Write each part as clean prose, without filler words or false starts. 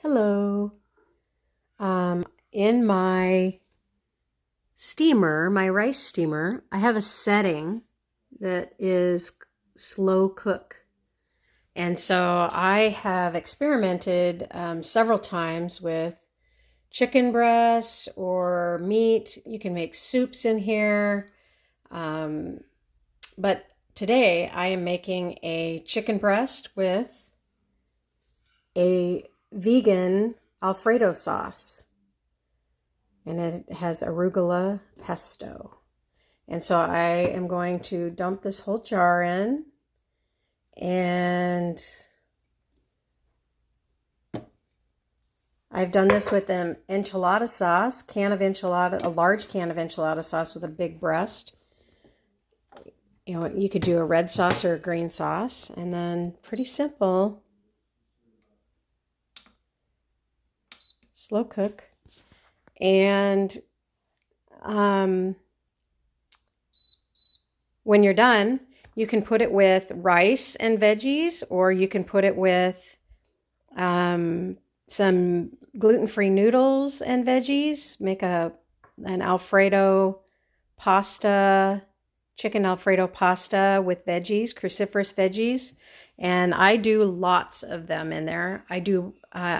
Hello. In my steamer, my rice steamer, I have a setting that is slow cook. And so I have experimented several times with chicken breast or meat. You can make soups in here. Um, but today I am making a chicken breast with a vegan Alfredo sauce. And it has arugula pesto. And so I am going to dump this whole jar in, and I've done this with an enchilada sauce, a large can of enchilada sauce with a big breast. You know, you could do a red sauce or a green sauce, and then pretty simple, slow cook. And when you're done, you can put it with rice and veggies, or you can put it with some gluten-free noodles and veggies. Make an Alfredo pasta, chicken Alfredo pasta with veggies, cruciferous veggies. And I do lots of them in there. I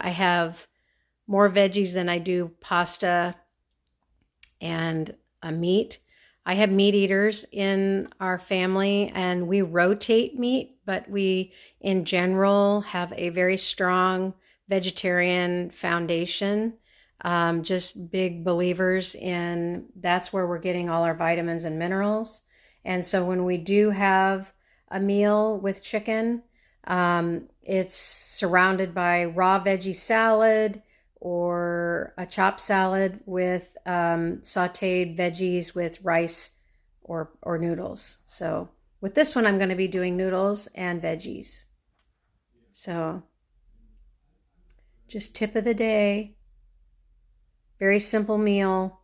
have more veggies than I do pasta and meat. I have meat eaters in our family, and we rotate meat, but we in general have a very strong vegetarian foundation. Just big believers in that's where we're getting all our vitamins and minerals. And so when we do have a meal with chicken, it's surrounded by raw veggie salad or a chopped salad with sauteed veggies with rice or noodles. So with this one, I'm going to be doing noodles and veggies. So just tip of the day, very simple meal.